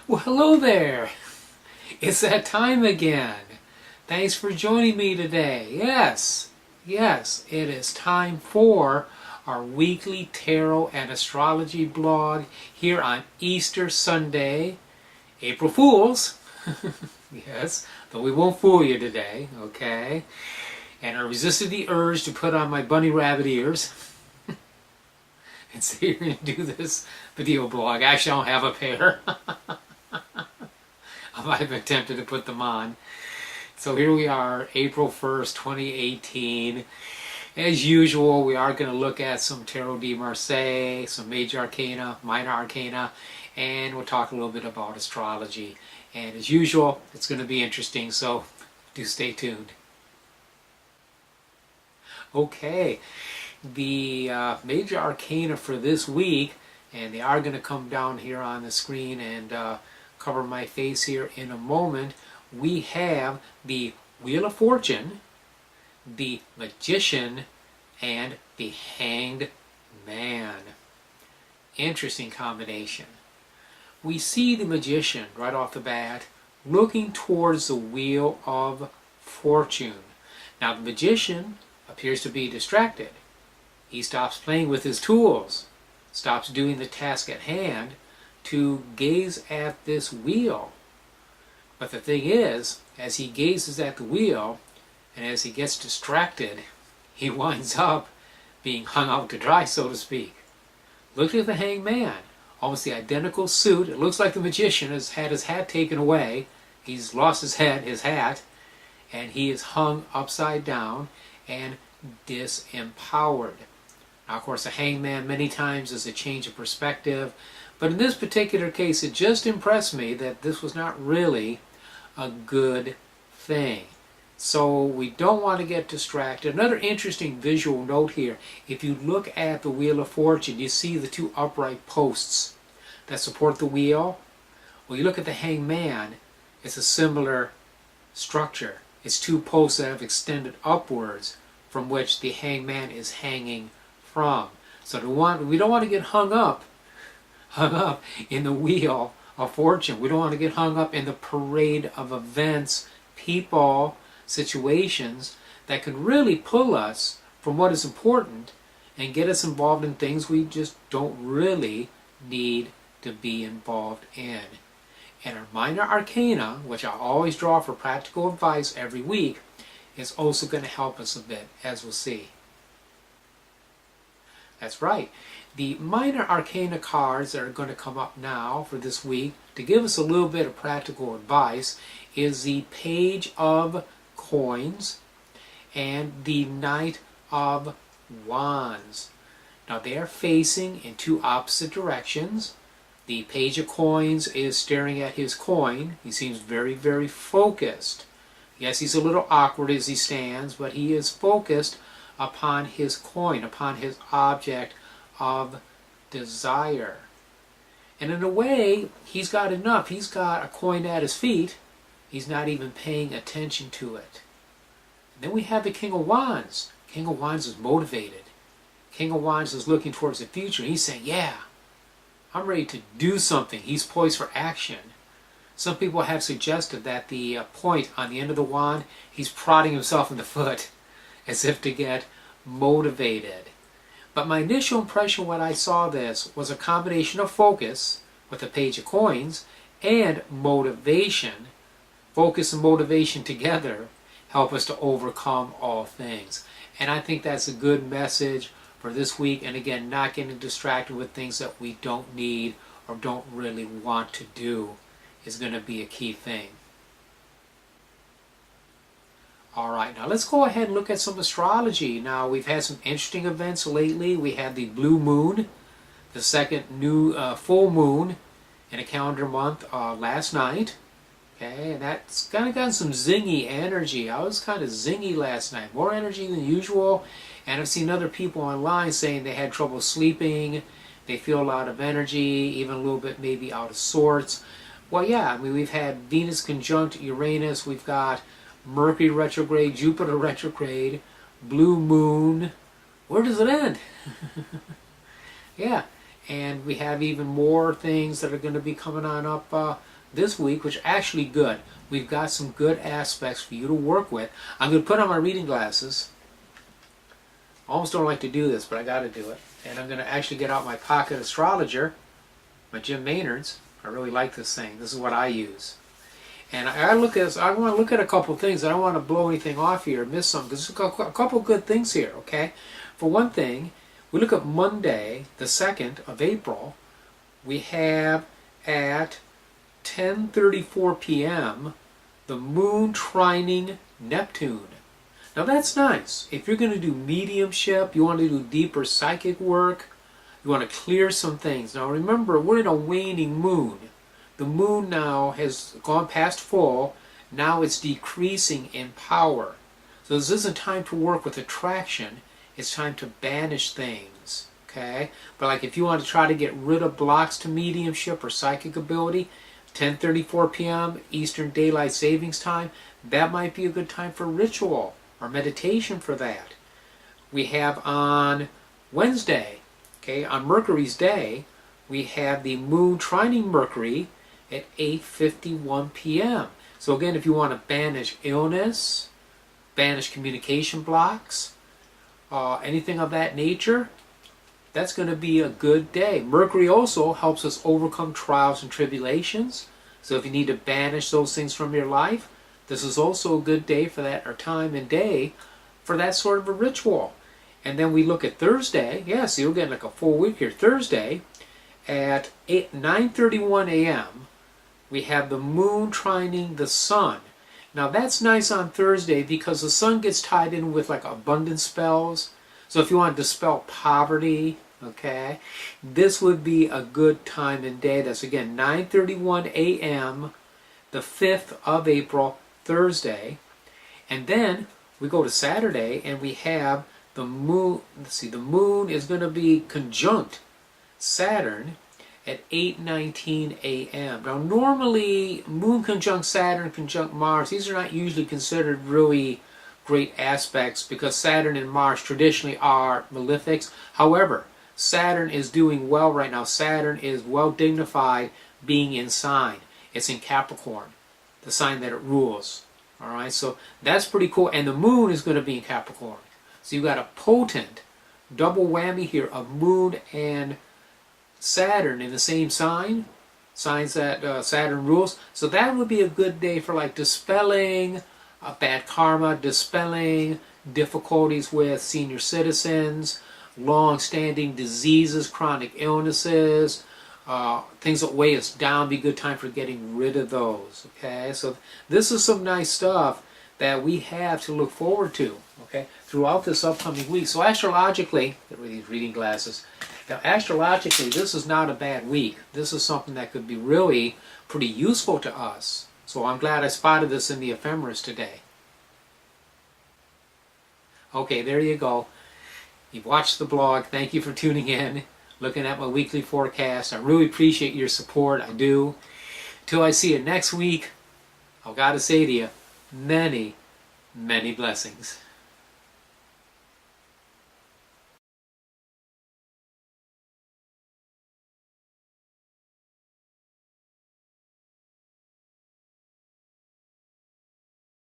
Well, hello there. It's that time again. Thanks for joining me today. Yes, it is time for our weekly tarot and astrology blog here on Easter Sunday, April Fools. Yes, though we won't fool you today, okay? And I resisted the urge to put on my bunny rabbit ears and sit here and do this video blog. Actually, I don't have a pair. I might have been tempted to put them on. So here we are, April 1st, 2018. As usual, we are going to look at some Tarot de Marseille, some Major Arcana, Minor Arcana, and we'll talk a little bit about astrology. And as usual, it's going to be interesting, so do stay tuned. Okay, the Major Arcana for this week, and they are going to come down here on the screen and cover my face here in a moment. We have the Wheel of Fortune, the Magician, and the Hanged Man. Interesting combination. We see the Magician right off the bat looking towards the Wheel of Fortune. Now the Magician appears to be distracted. He stops playing with his tools, stops doing the task at hand to gaze at this wheel. But the thing is, as he gazes at the wheel and as he gets distracted, he winds up being hung out to dry, so to speak. Look at the Hanged Man, almost the identical suit. It looks like the Magician has had his hat taken away. He's lost his head, his hat, and he is hung upside down and disempowered. Now, of course, the Hanged Man many times is a change of perspective, but in this particular case, it just impressed me that this was not really a good thing. So we don't want to get distracted. Another interesting visual note here, if you look at the Wheel of Fortune, you see the two upright posts that support the wheel. Well, you look at the Hanged Man, it's a similar structure. It's two posts that have extended upwards from which the Hanged Man is hanging from. So we don't want to get hung up in the Wheel of Fortune. We don't want to get hung up in the parade of events, people, situations that could really pull us from what is important and get us involved in things we just don't really need to be involved in. And our Minor Arcana, which I always draw for practical advice every week, is also going to help us a bit, as we'll see. That's right. The Minor Arcana cards that are going to come up now for this week to give us a little bit of practical advice is the Page of Coins and the Knight of Wands. Now they are facing in two opposite directions. The Page of Coins is staring at his coin. He seems very, very focused. Yes, he's a little awkward as he stands, but he is focused upon his coin, upon his object of desire. And in a way, he's got enough. He's got a coin at his feet. He's not even paying attention to it. And then we have the King of Wands. King of Wands is motivated. King of Wands is looking towards the future. He's saying, yeah, I'm ready to do something. He's poised for action. Some people have suggested that the point on the end of the wand, he's prodding himself in the foot as if to get motivated. But my initial impression when I saw this was a combination of focus with the Page of Coins and motivation. Focus and motivation together help us to overcome all things. And I think that's a good message for this week. And again, not getting distracted with things that we don't need or don't really want to do is going to be a key thing. Alright, now let's go ahead and look at some astrology. Now, we've had some interesting events lately. We had the blue moon, the second new full moon in a calendar month last night. Okay, and that's kind of gotten some zingy energy. I was kind of zingy last night, more energy than usual. And I've seen other people online saying they had trouble sleeping, they feel a lot of energy, even a little bit maybe out of sorts. Well, yeah, I mean, we've had Venus conjunct Uranus, we've got Mercury retrograde, Jupiter retrograde, blue moon. Where does it end? Yeah, and we have even more things that are going to be coming on up this week, which are actually good. We've got some good aspects for you to work with. I'm going to put on my reading glasses. I almost don't like to do this, but I got to do it. And I'm going to actually get out my pocket astrologer, my Jim Maynard's. I really like this thing. This is what I use. And I want to look at a couple things. I don't want to blow anything off here or miss something, because there's a couple good things here, okay? For one thing, we look at Monday, the 2nd of April. We have at 10:34 p.m. the moon trining Neptune. Now that's nice. If you're going to do mediumship, you want to do deeper psychic work, you want to clear some things. Now remember, we're in a waning moon. The moon now has gone past full. Now it's decreasing in power. So this isn't time to work with attraction. It's time to banish things. Okay? But like if you want to try to get rid of blocks to mediumship or psychic ability, 10:34 p.m. Eastern Daylight Savings Time, that might be a good time for ritual or meditation for that. We have on Wednesday, okay, on Mercury's day, we have the moon trining Mercury at 8:51 p.m. So again, if you want to banish illness, banish communication blocks, anything of that nature, that's going to be a good day. Mercury also helps us overcome trials and tribulations. So if you need to banish those things from your life, this is also a good day for that, or time and day for that sort of a ritual. And then we look at Thursday. So you'll get like a full week here. Thursday at 9:31 a.m. we have the moon trining the sun. Now that's nice on Thursday because the sun gets tied in with like abundance spells. So if you want to dispel poverty, okay, this would be a good time and day. That's again 9:31 a.m. the 5th of April, Thursday. And then we go to Saturday and we have the moon. Let's see, the moon is going to be conjunct Saturn at 8:19 a.m. Now normally moon conjunct Saturn, conjunct Mars, these are not usually considered really great aspects because Saturn and Mars traditionally are malefics. However, Saturn is doing well right now. Saturn is well dignified being in sign. It's in Capricorn, the sign that it rules. All right, so that's pretty cool. And the moon is going to be in Capricorn. So you've got a potent double whammy here of moon and Saturn in the same sign, signs that Saturn rules. So that would be a good day for like dispelling bad karma, dispelling difficulties with senior citizens, long-standing diseases, chronic illnesses, things that weigh us down. Be a good time for getting rid of those. Okay, so this is some nice stuff that we have to look forward to, okay, throughout this upcoming week. So astrologically, get rid of these reading glasses. Now astrologically, this is not a bad week. This is something that could be really pretty useful to us. So I'm glad I spotted this in the ephemeris today. Okay, there you go. You've watched the blog. Thank you for tuning in, looking at my weekly forecast. I really appreciate your support. I do. Till I see you next week, I've got to say to you, many, many blessings.